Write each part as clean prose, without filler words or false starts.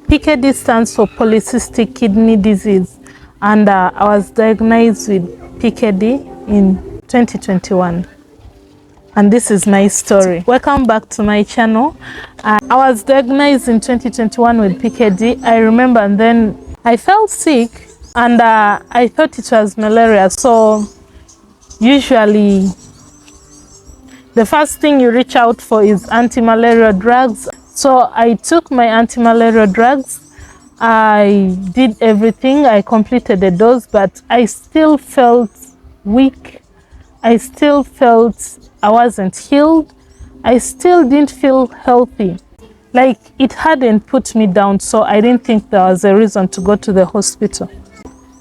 PKD stands for polycystic kidney disease, and I was diagnosed with PKD in 2021. And this is my story. Welcome back to my channel. I was diagnosed in 2021 with PKD. I remember, and then I felt sick, and I thought it was malaria. So usually the first thing you reach out for is anti-malaria drugs. So I took my anti-malaria drugs. I did everything. I completed the dose, but I still felt weak. I still felt I wasn't healed. I still didn't feel healthy. Like it hadn't put me down, so I didn't think there was a reason to go to the hospital.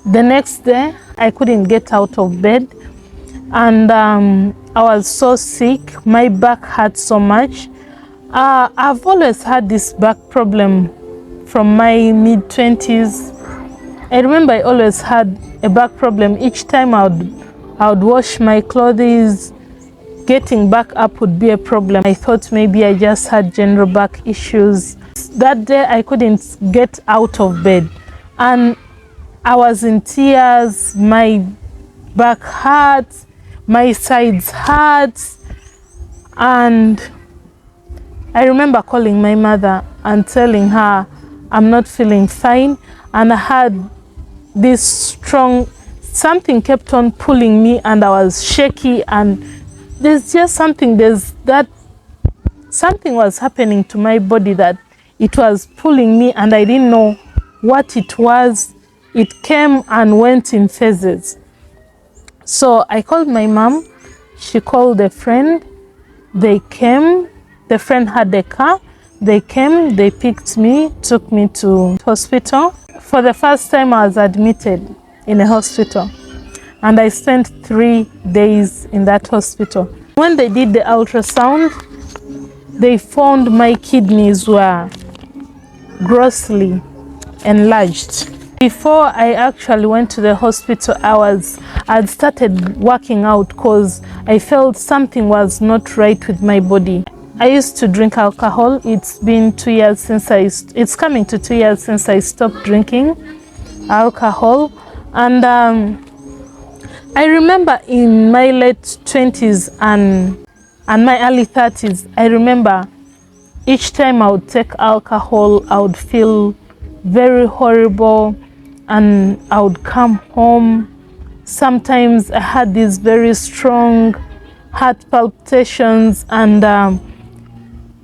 The next day, I couldn't get out of bed, and I was so sick. My back hurt so much. I've always had this back problem from my mid-20s. I remember I always had a back problem. Each time I would wash my clothes, getting back up would be a problem. I thought maybe I just had general back issues. That day I couldn't get out of bed, and I was in tears. My back hurt, my sides hurt, and I remember calling my mother and telling her I'm not feeling fine, and I had this strong, something kept on pulling me, and I was shaky, and there's just something, something was happening to my body that it was pulling me, and I didn't know what it was. It came and went in phases. So I called my mom, she called a friend, they came. The friend had a car. They came, they picked me, took me to hospital. For the first time, I was admitted in a hospital, and I spent 3 days in that hospital. When they did the ultrasound, they found my kidneys were grossly enlarged. Before I actually went to the hospital, I'd started working out because I felt something was not right with my body. I used to drink alcohol. It's been 2 years since it's coming to 2 years since I stopped drinking alcohol. And I remember in my late 20s and my early 30s, I remember each time I would take alcohol, I would feel very horrible, and I would come home. Sometimes I had these very strong heart palpitations, and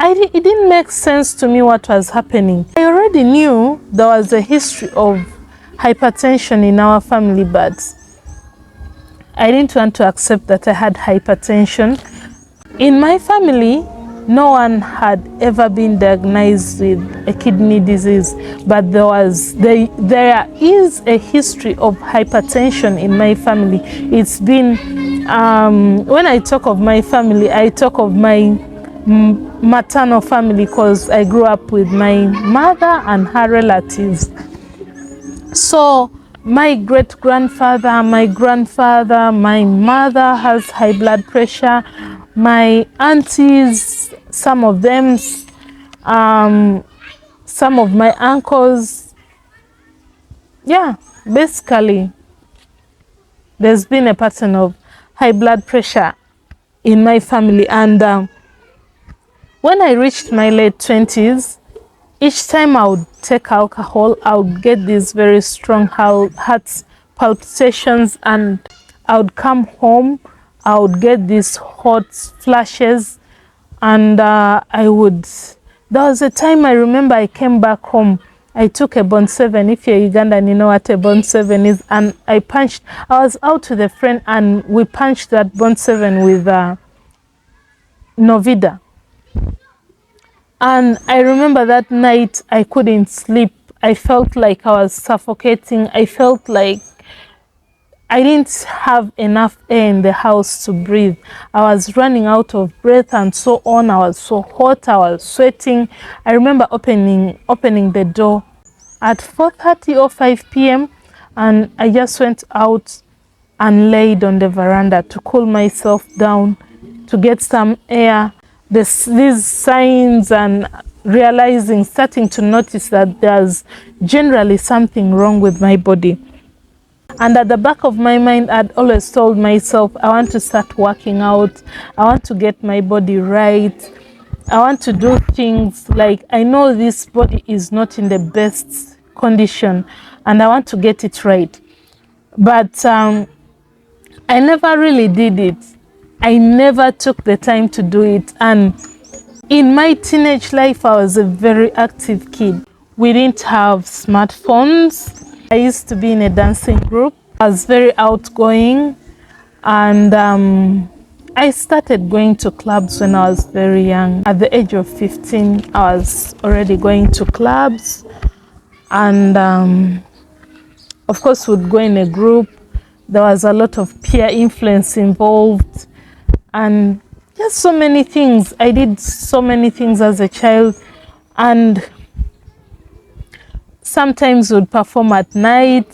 it didn't make sense to me what was happening. I already knew there was a history of hypertension in our family, but I didn't want to accept that I had hypertension. In my family, no one had ever been diagnosed with a kidney disease, but there is a history of hypertension in my family. It's been, when I talk of my family, I talk of my maternal family, because I grew up with my mother and her relatives. So my great-grandfather, my grandfather, my mother has high blood pressure. My aunties, some of them, some of my uncles. Yeah, basically there's been a pattern of high blood pressure in my family. And when I reached my late 20s, each time I would take alcohol, I would get these very strong heart palpitations, and I would come home, I would get these hot flashes, and there was a time I remember I came back home, I took a bond 7. If you're Ugandan, you know what a bond 7 is, and I was out with a friend, and we punched that bond 7 with Novida. And I remember that night I couldn't sleep. I felt like I was suffocating. I felt like I didn't have enough air in the house to breathe. I was running out of breath and so on. I was so hot, I was sweating. I remember opening the door at 4:30 or 5 p.m. and I just went out and laid on the veranda to cool myself down, to get some air. These signs and realizing, starting to notice that there's generally something wrong with my body. And at the back of my mind, I'd always told myself, I want to start working out. I want to get my body right. I want to do things like, I know this body is not in the best condition and I want to get it right. But I never really did it. I never took the time to do it. And in my teenage life, I was a very active kid. We didn't have smartphones. I used to be in a dancing group. I was very outgoing, and I started going to clubs when I was very young. At the age of 15, I was already going to clubs, and of course, we'd go in a group. There was a lot of peer influence involved, and just so many things. I did so many things as a child, and sometimes would perform at night.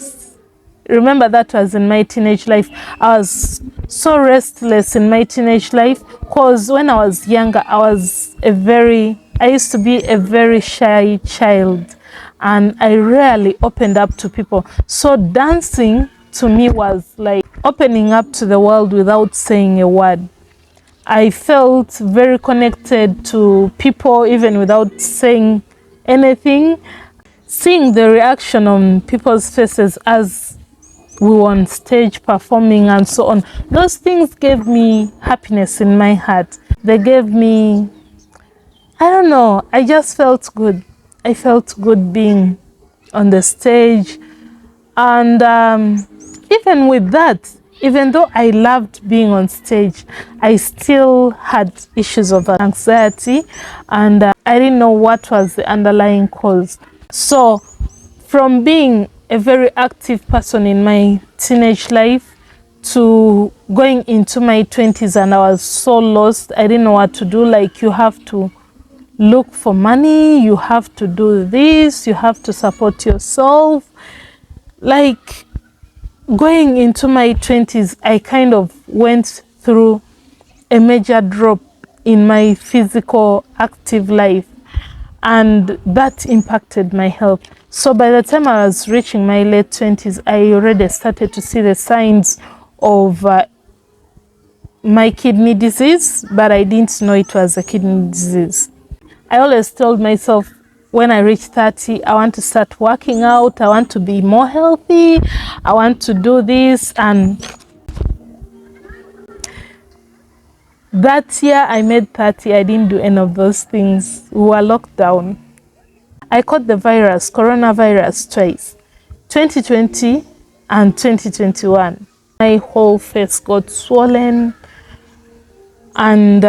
Remember, that was in my teenage life. I was so restless in my teenage life because when I was younger, I used to be a very shy child, and I rarely opened up to people. So dancing to me was like opening up to the world without saying a word. I felt very connected to people even without saying anything. Seeing the reaction on people's faces as we were on stage performing and so on, those things gave me happiness in my heart. They gave me, I don't know, I just felt good. I felt good being on the stage. And even with that, even though I loved being on stage, I still had issues of anxiety, and I didn't know what was the underlying cause. So from being a very active person in my teenage life to going into my 20s, and I was so lost. I didn't know what to do. Like, you have to look for money, you have to do this, you have to support yourself. Like, going into my 20s, I kind of went through a major drop in my physical active life, and that impacted my health. So by the time I was reaching my late 20s, I already started to see the signs of my kidney disease, but I didn't know it was a kidney disease. I always told myself, when I reach 30, I want to start working out, I want to be more healthy, I want to do this. And that year I made 30, I didn't do any of those things. We were locked down. I caught the virus, coronavirus, twice, 2020 and 2021. My whole face got swollen, and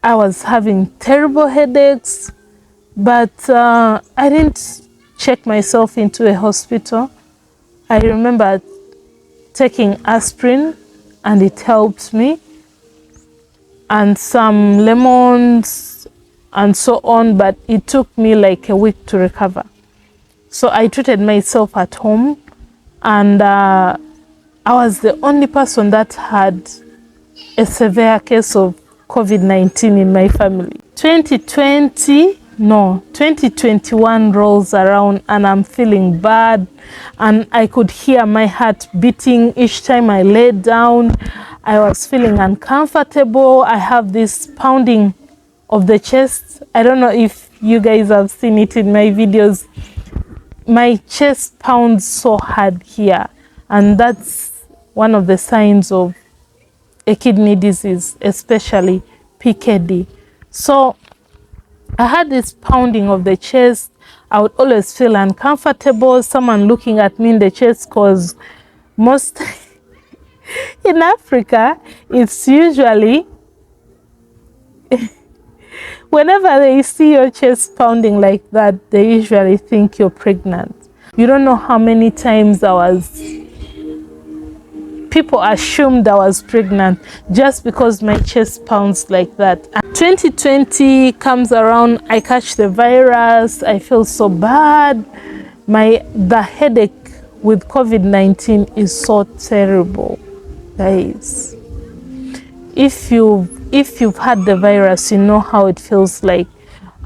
I was having terrible headaches, but I didn't check myself into a hospital. I remember taking aspirin, and it helped me, and some lemons and so on, but it took me like a week to recover. So I treated myself at home, and I was the only person that had a severe case of COVID-19 in my family. 2021 rolls around, and I'm feeling bad, and I could hear my heart beating each time I laid down. I was feeling uncomfortable. I have this pounding of the chest. I don't know if you guys have seen it in my videos. My chest pounds so hard here, and that's one of the signs of a kidney disease, especially PKD. So I had this pounding of the chest. I would always feel uncomfortable, someone looking at me in the chest, because most in Africa, it's usually whenever they see your chest pounding like that, they usually think you're pregnant. You don't know how many times people assumed I was pregnant just because my chest pounds like that. 2020 comes around, I catch the virus, I feel so bad. The headache with COVID-19 is so terrible, guys. If you've if you've had the virus, you know how it feels like.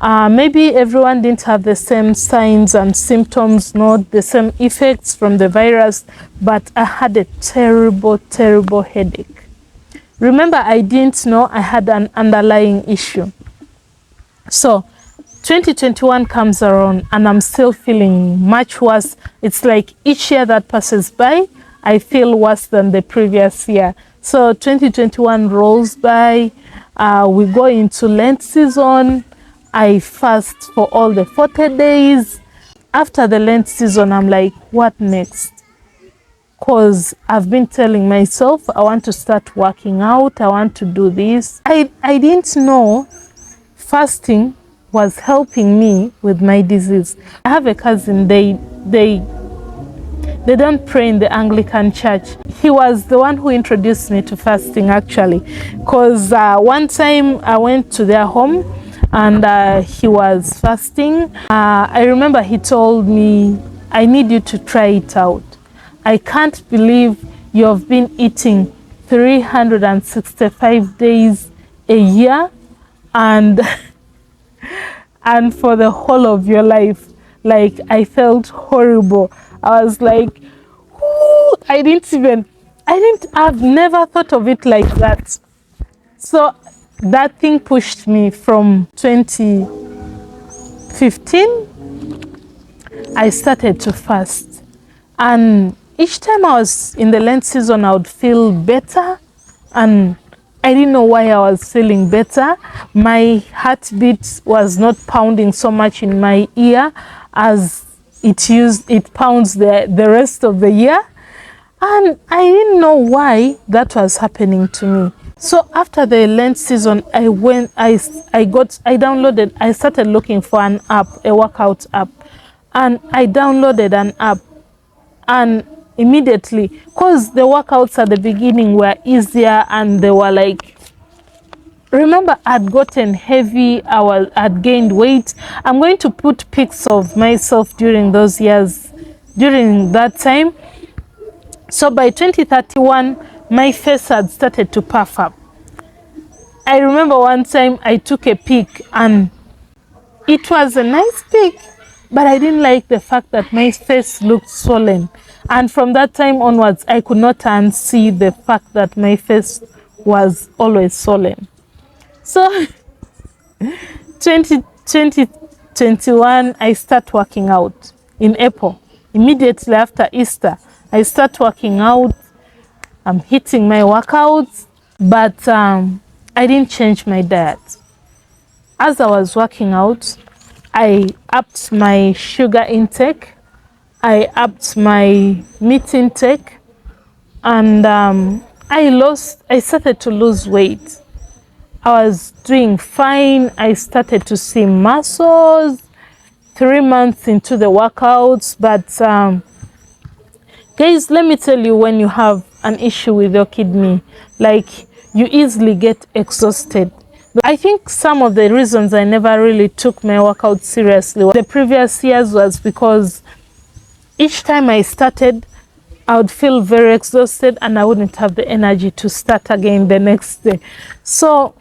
Maybe everyone didn't have the same signs and symptoms, not the same effects from the virus, but I had a terrible, terrible headache. Remember, I didn't know I had an underlying issue. So 2021 comes around and I'm still feeling much worse. It's like each year that passes by, I feel worse than the previous year. So 2021 rolls by, we go into Lent season. I fast for all the 40 days. After the Lent season, I'm like, what next? Because I've been telling myself, I want to start working out. I want to do this. I didn't know fasting was helping me with my disease. I have a cousin, they don't pray in the Anglican church. He was the one who introduced me to fasting, actually, because one time I went to their home and he was fasting. I remember he told me, I need you to try it out. I can't believe you've been eating 365 days a year and and for the whole of your life. Like, I felt horrible. I was like, ooh, I've never thought of it like that. So that thing pushed me from 2015. I started to fast. And each time I was in the Lent season, I would feel better. And I didn't know why I was feeling better. My heartbeat was not pounding so much in my ear as it pounds the rest of the year. And I didn't know why that was happening to me. So after the Lent season, I started looking for an app, a workout app. And I downloaded an app. And immediately, because the workouts at the beginning were easier and they were like, remember, I'd gotten heavy, I'd gained weight. I'm going to put pics of myself during those years, during that time. So by 2031, my face had started to puff up. I remember one time I took a pic and it was a nice pic, but I didn't like the fact that my face looked swollen. And from that time onwards, I could not unsee the fact that my face was always swollen. So 2021, I start working out in April. Immediately after Easter, I start working out. I'm hitting my workouts, but I didn't change my diet. As I was working out, I upped my sugar intake, I upped my meat intake, and I started to lose weight. I was doing fine. I started to see muscles 3 months into the workouts. But guys, let me tell you, when you have an issue with your kidney, like, you easily get exhausted. I think some of the reasons I never really took my workout seriously the previous years was because each time I started, I would feel very exhausted and I wouldn't have the energy to start again the next day. So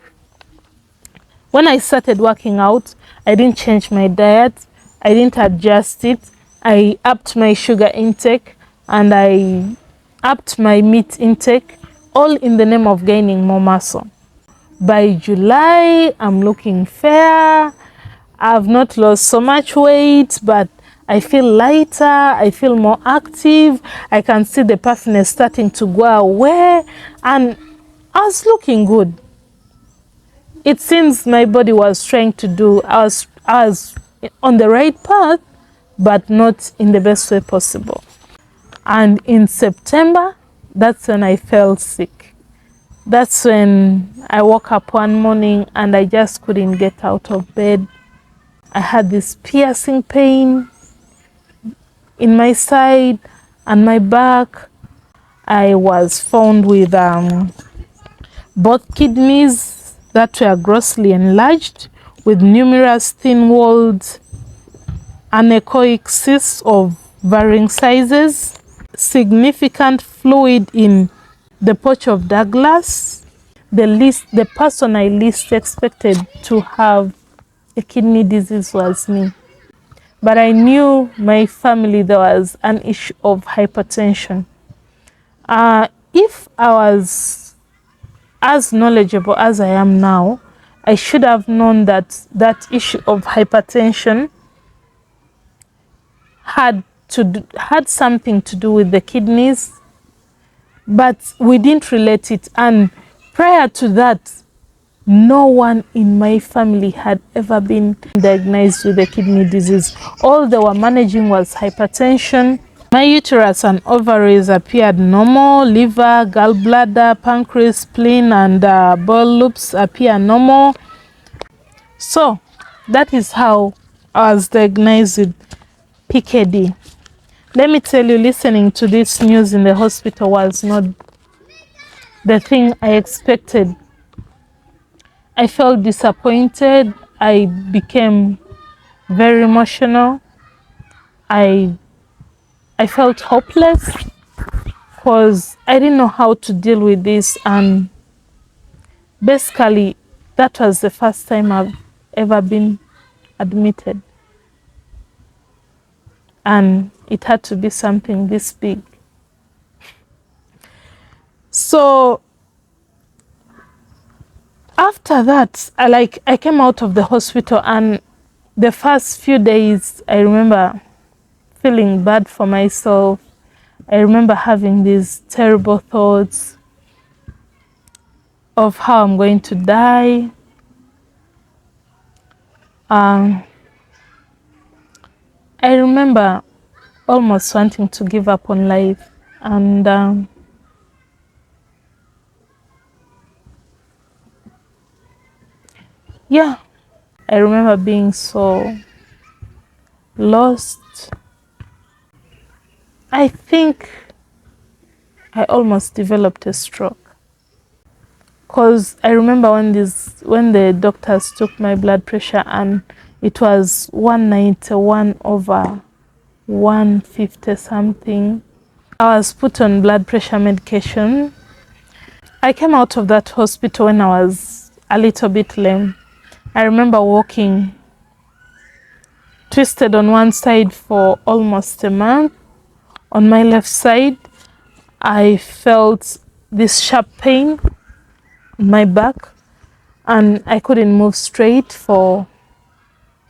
when I started working out, I didn't change my diet. I didn't adjust it. I upped my sugar intake and I upped my meat intake, all in the name of gaining more muscle. By July, I'm looking fair. I've not lost so much weight, but I feel lighter, I feel more active. I can see the puffiness starting to go away, and I was looking good. It seems my body was trying to do, I was on the right path, but not in the best way possible. And in September, that's when I fell sick. That's when I woke up one morning and I just couldn't get out of bed. I had this piercing pain in my side and my back. I was found with both kidneys that were grossly enlarged with numerous thin-walled anechoic cysts of varying sizes, significant fluid in the pouch of Douglas. the person I least expected to have a kidney disease was me. But I knew my family there was an issue of hypertension. If I was as knowledgeable as I am now, I should have known that that issue of hypertension had something to do with the kidneys, but we didn't relate it. And prior to that, no one in my family had ever been diagnosed with a kidney disease. All they were managing was hypertension. My uterus and ovaries appeared normal. Liver, gallbladder, pancreas, spleen, and bowel loops appear normal. So that is how I was diagnosed with PKD. Let me tell you, listening to this news in the hospital was not the thing I expected. I felt disappointed. I became very emotional. I felt hopeless because I didn't know how to deal with this. And basically, that was the first time I've ever been admitted. And it had to be something this big. So after that, I came out of the hospital, and the first few days, I remember feeling bad for myself. I remember having these terrible thoughts of how I'm going to die. I remember almost wanting to give up on life. And yeah, I remember being so lost. I think I almost developed a stroke. Because I remember when the doctors took my blood pressure and it was 191/150 something. I was put on blood pressure medication. I came out of that hospital when I was a little bit lame. I remember walking twisted on one side for almost a month. On my left side, I felt this sharp pain in my back, and I couldn't move straight for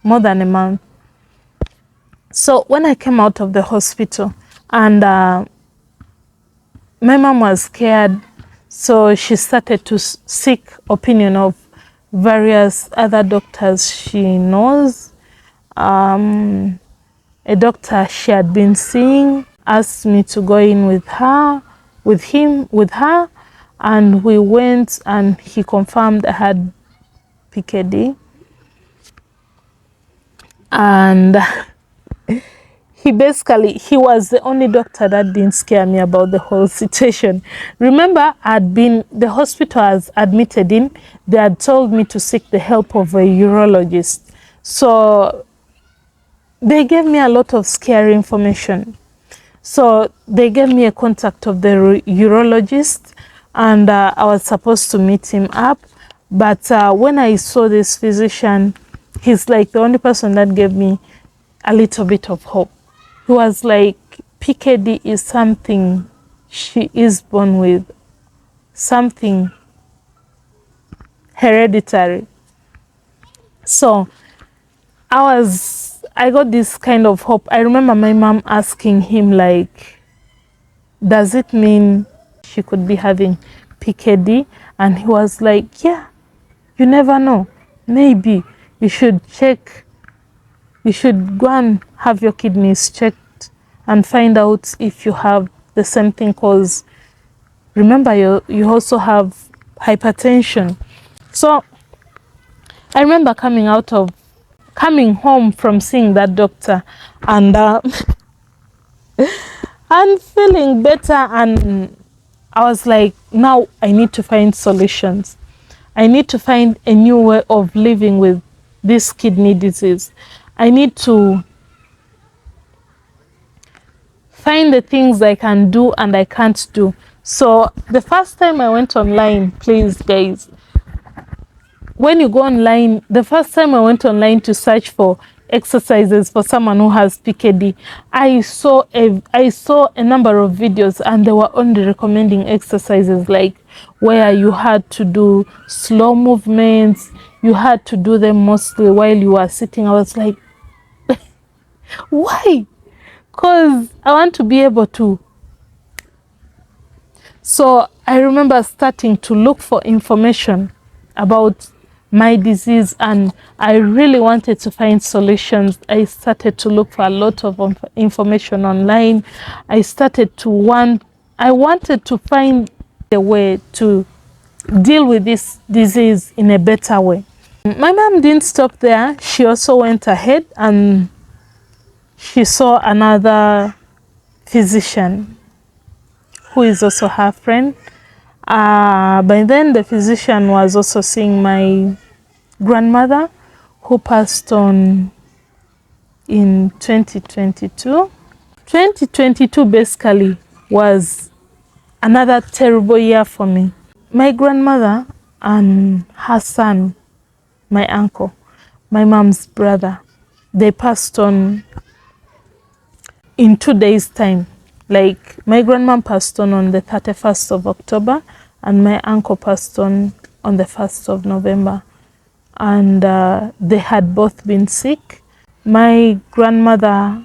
more than a month. So when I came out of the hospital, and my mom was scared, so she started to seek opinion of various other doctors she knows. A doctor she had been seeing asked me to go in with her, and we went, and he confirmed I had PKD. And he was the only doctor that didn't scare me about the whole situation. Remember, the hospital I was admitted in, they had told me to seek the help of a urologist. So they gave me a lot of scary information. So they gave me a contact of the urologist, and I was supposed to meet him up. But when I saw this physician, he's like the only person that gave me a little bit of hope. He was like, PKD is something she is born with, something hereditary. So I got this kind of hope. I remember my mom asking him, like, does it mean she could be having PKD? And he was like, yeah, you never know. Maybe you should check. You should go and have your kidneys checked and find out if you have the same thing, because remember, you also have hypertension. So I remember coming home from seeing that doctor, and and feeling better, and I was like, now I need to find solutions. I need to find a new way of living with this kidney disease. I need to find the things I can do and I can't do. So the first time I went online, please guys, when you go online, the first time I went online to search for exercises for someone who has PKD, I saw a number of videos, and they were only recommending exercises like where you had to do slow movements, you had to do them mostly while you are sitting. I was like, why? Because I want to be able to. So I remember starting to look for information about my disease, and I really wanted to find solutions. I started to look for a lot of information online. I wanted to find a way to deal with this disease in a better way. My mom didn't stop there. She also went ahead and she saw another physician who is also her friend. By then the physician was also seeing my grandmother, who passed on in 2022. 2022 basically was another terrible year for me. My grandmother and her son, my uncle, my mom's brother, they passed on in 2 days' time. Like, my grandma passed on the 31st of October, and my uncle passed on the 1st of November. And they had both been sick. My grandmother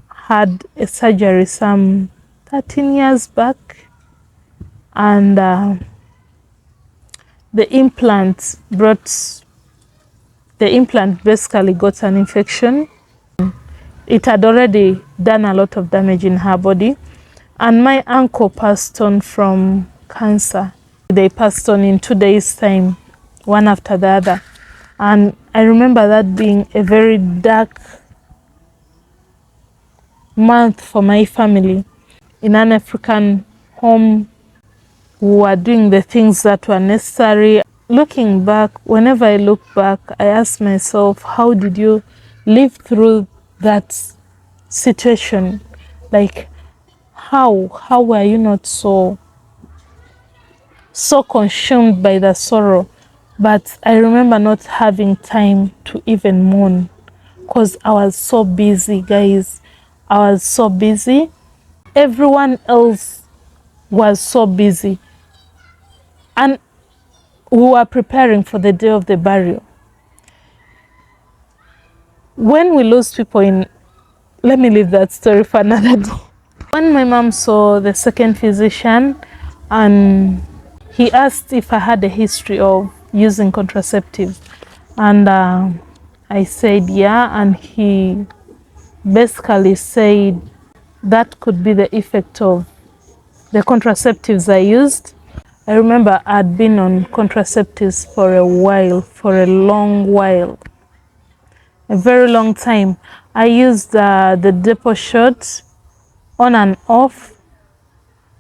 had a surgery some 13 years back, and the implant basically got an infection. It had already done a lot of damage in her body. And my uncle passed on from cancer. They passed on in 2 days' time, one after the other. And I remember that being a very dark month for my family. In an African home, we were doing the things that were necessary. Looking back, whenever I look back, I ask myself, how did you live through that situation? Like, how were you not so consumed by the sorrow? But I remember not having time to even mourn, because I was so busy, guys. I was so busy. Everyone else was so busy, and we were preparing for the day of the burial. When we lose people in, let me leave that story for another day. When my mom saw the second physician, and he asked if I had a history of using contraceptives, and I said yeah, and he basically said that could be the effect of the contraceptives I used. I remember I'd been on contraceptives for a while, for a long while, a very long time. I used the depot shot on and off,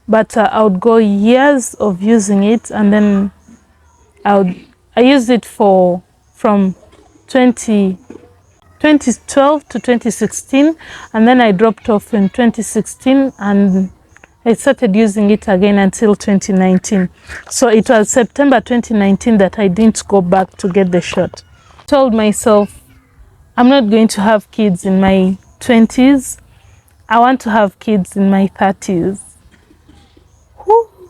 but I would go years of using it, and then I used it from 2012 to 2016, and then I dropped off in 2016, and I started using it again until 2019. So it was September 2019 that I didn't go back to get the shot. I told myself, I'm not going to have kids in my 20s. I want to have kids in my 30s.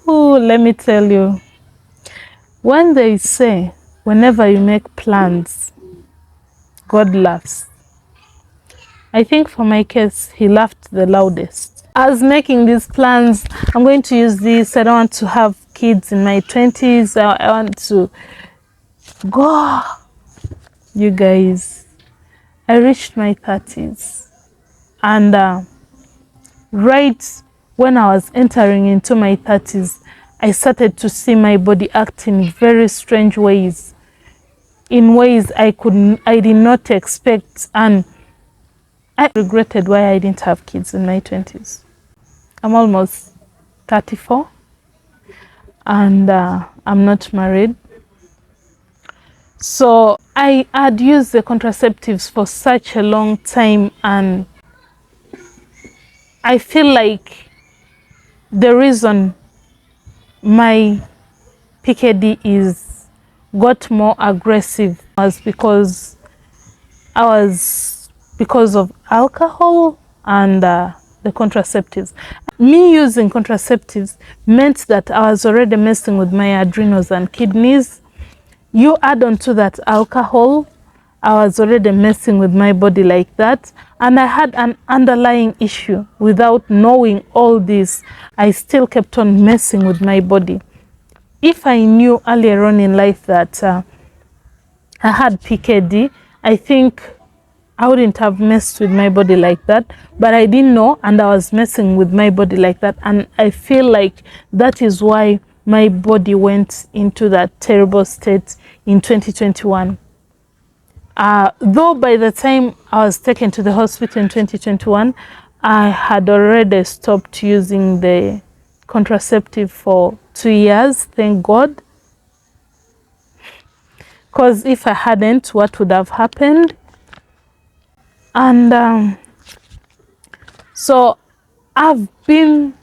Ooh, let me tell you, when they say, whenever you make plans, God laughs. I think for my case, he laughed the loudest. I was making these plans. I'm going to use this. I don't want to have kids in my 20s. I want to go. You guys, I reached my 30s. And right when I was entering into my 30s, I started to see my body act in very strange ways, in ways I did not expect, and I regretted why I didn't have kids in my 20s. I'm almost 34, and I'm not married. So I had used the contraceptives for such a long time, and I feel like the reason my PKD is got more aggressive was because because of alcohol and the contraceptives. Me using contraceptives meant that I was already messing with my adrenals and kidneys. You add on to that alcohol, I was already messing with my body like that, and I had an underlying issue. Without knowing all this, I still kept on messing with my body. If I knew earlier on in life that I had PKD, I think I wouldn't have messed with my body like that, but I didn't know, and I was messing with my body like that, and I feel like that is why my body went into that terrible state in 2021. Though by the time I was taken to the hospital in 2021, I had already stopped using the contraceptive for 2 years, thank God. Because if I hadn't, what would have happened? And so I've been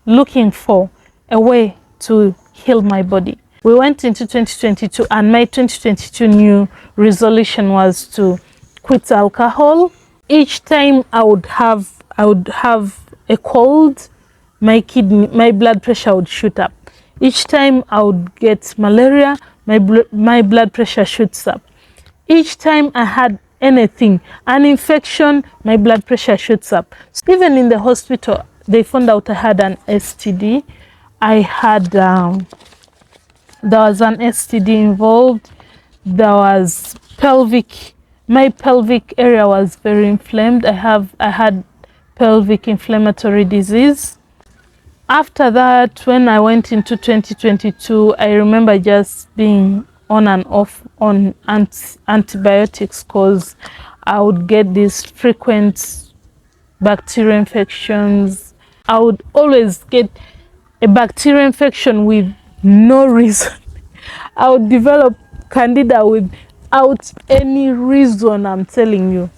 looking for a way to heal my body. We went into 2022, and my 2022 new resolution was to quit alcohol. Each time I would have a cold, my blood pressure would shoot up. Each time I would get malaria, my blood pressure shoots up. Each time I had anything, an infection, my blood pressure shoots up. So even in the hospital, they found out I had an STD. I had, there was an STD involved. There was my pelvic area was very inflamed. I had pelvic inflammatory disease. After that, when I went into 2022, I remember just being on and off on antibiotics because I would get these frequent bacterial infections. I would always get a bacterial infection with no reason. I would develop candida without any reason, I'm telling you.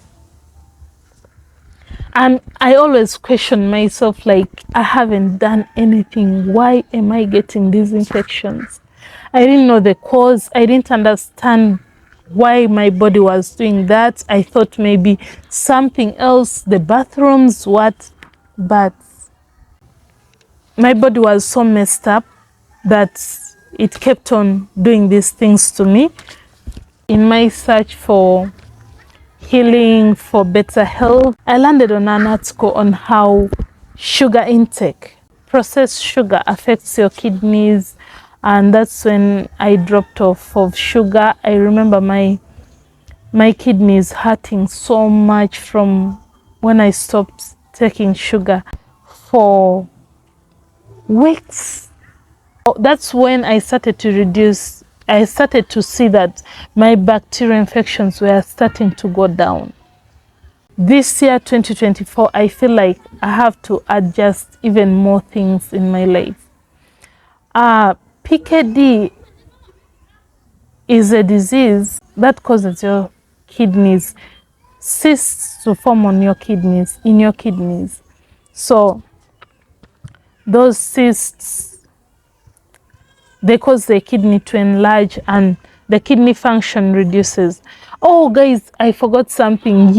And I always question myself, like, I haven't done anything. Why am I getting these infections? I didn't know the cause. I didn't understand why my body was doing that. I thought maybe something else, the bathrooms, what, but my body was so messed up that it kept on doing these things to me. In my search for healing, for better health, I landed on an article on how sugar intake, processed sugar, affects your kidneys, and that's when I dropped off of sugar. I remember my kidneys hurting so much from when I stopped taking sugar for weeks. That's when I started to reduce. I started to see that my bacterial infections were starting to go down. This year, 2024, I feel like I have to adjust even more things in my life. PKD is a disease that causes your kidneys, cysts to form on your kidneys, in your kidneys. So those cysts, they cause the kidney to enlarge and the kidney function reduces. Oh guys, I forgot something.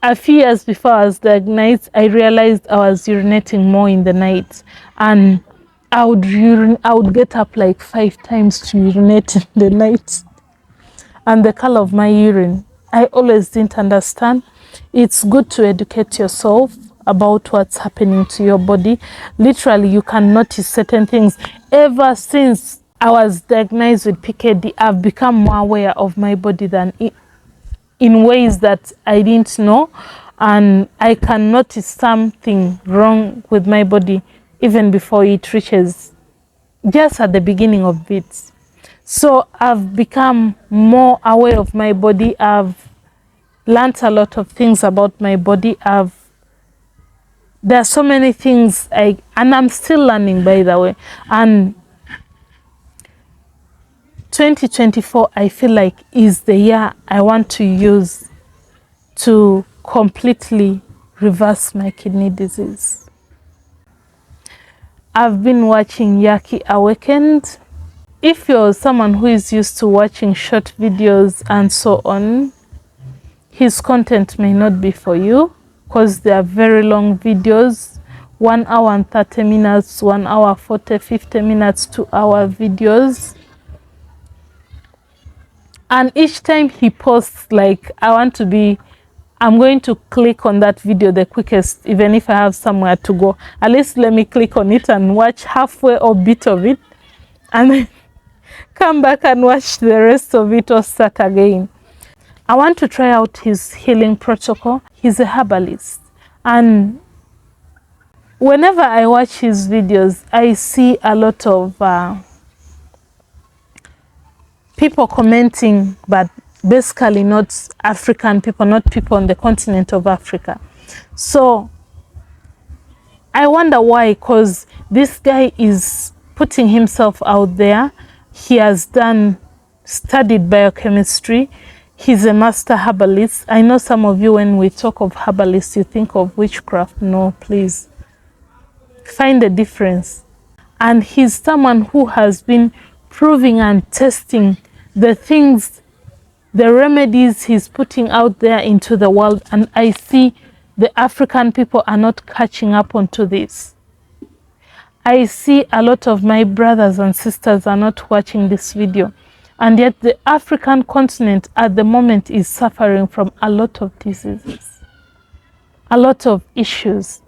A few years before I was diagnosed, I realized I was urinating more in the night, and I would get up like 5 times to urinate in the night. And the color of my urine, I always didn't understand. It's good to educate yourself about what's happening to your body. Literally, you can notice certain things. Ever since I was diagnosed with PKD, I've become more aware of my body than in ways that I didn't know, and I can notice something wrong with my body even before it reaches, just at the beginning of it. So I've become more aware of my body. I've learned a lot of things about my body. There are so many things and I'm still learning, by the way. And 2024, I feel like, is the year I want to use to completely reverse my kidney disease. I've been watching Yaki Awakened. If you're someone who is used to watching short videos and so on, his content may not be for you, because they are very long videos, 1 hour and 30 minutes, 1 hour 40, 50 minutes, 2-hour videos. And each time he posts, like, I'm going to click on that video the quickest, even if I have somewhere to go. At least let me click on it and watch halfway or bit of it, and then come back and watch the rest of it or start again. I want to try out his healing protocol. He's a herbalist. And whenever I watch his videos, I see a lot of people commenting, but basically not African people, not people on the continent of Africa. So I wonder why, because this guy is putting himself out there. He has studied biochemistry. He's a master herbalist. I know some of you, when we talk of herbalists, you think of witchcraft. No, please. Find the difference. And he's someone who has been proving and testing the things, the remedies he's putting out there into the world. And I see the African people are not catching up onto this. I see a lot of my brothers and sisters are not watching this video. And yet the African continent at the moment is suffering from a lot of diseases, a lot of issues.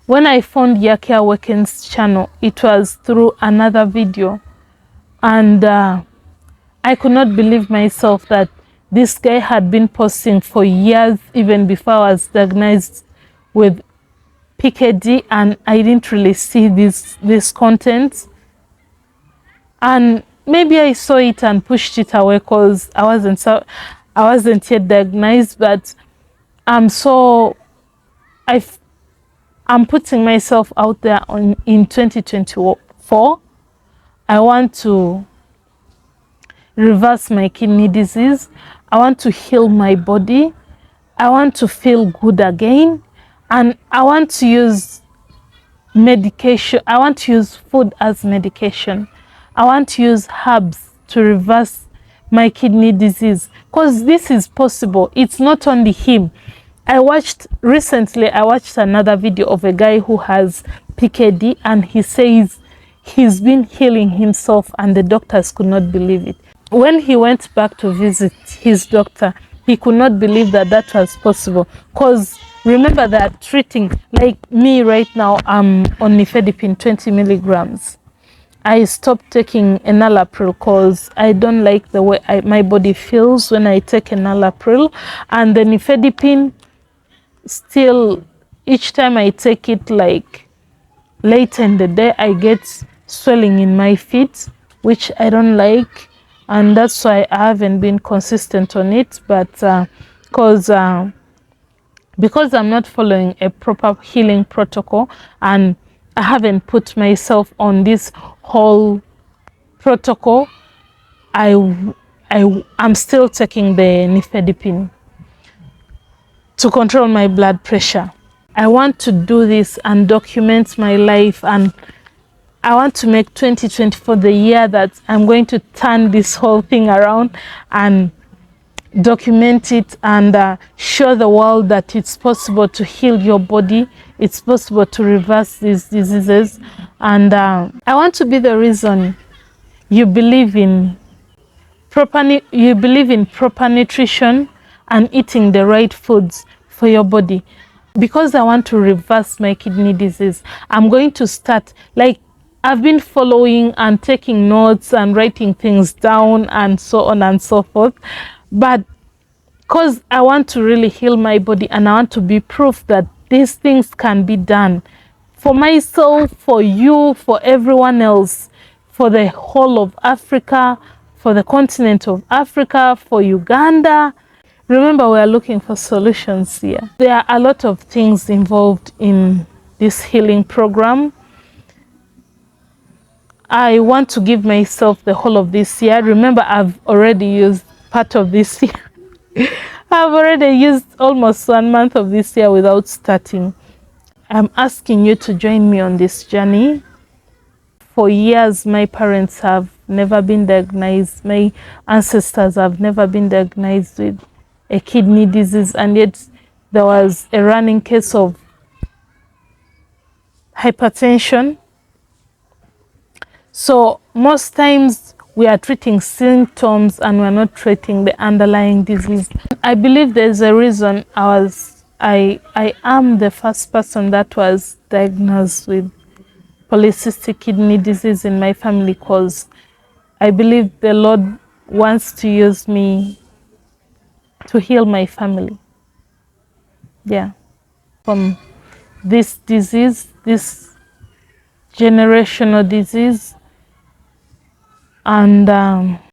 When I found Yaki Awaken's channel, it was through another video. And I could not believe myself that this guy had been posting for years, even before I was diagnosed with PKD, and I didn't really see this content. And maybe I saw it and pushed it away because I wasn't yet diagnosed, but I'm putting myself out there in 2024. I want to reverse my kidney disease. I want to heal my body. I want to feel good again. And I want to use medication. I want to use food as medication. I want to use herbs to reverse my kidney disease, because this is possible. It's not only him. Recently I watched another video of a guy who has PKD, and he says he's been healing himself and the doctors could not believe it. When he went back to visit his doctor, he could not believe that was possible, because remember that treating, like me right now, I'm on nifedipine 20 milligrams. I stopped taking enalapril because I don't like the way my body feels when I take enalapril. And the nifedipine, still, each time I take it, like late in the day, I get swelling in my feet, which I don't like. And that's why I haven't been consistent on it. But because I'm not following a proper healing protocol, and I haven't put myself on this whole protocol, I'm still taking the nifedipine to control my blood pressure. I want to do this and document my life, and I want to make 2024 the year that I'm going to turn this whole thing around and document it and show the world that it's possible to heal your body. It's possible to reverse these diseases. And I want to be the reason you believe in proper nutrition and eating the right foods for your body. Because I want to reverse my kidney disease, I'm going to start, like, I've been following and taking notes and writing things down and so on and so forth. But because I want to really heal my body, and I want to be proof that these things can be done for myself, for you, for everyone else, for the whole of Africa, for the continent of Africa, for Uganda. Remember, we are looking for solutions here. There are a lot of things involved in this healing program. I want to give myself the whole of this year. Remember, I've already used part of this year. I've already used almost 1 month of this year without starting. I'm asking you to join me on this journey. For years, my parents have never been diagnosed, my ancestors have never been diagnosed with a kidney disease, and yet there was a running case of hypertension. So most times we are treating symptoms and we're not treating the underlying disease. I believe there's a reason I am the first person that was diagnosed with polycystic kidney disease in my family, because I believe the Lord wants to use me to heal my family. Yeah. From this disease, this generational disease, and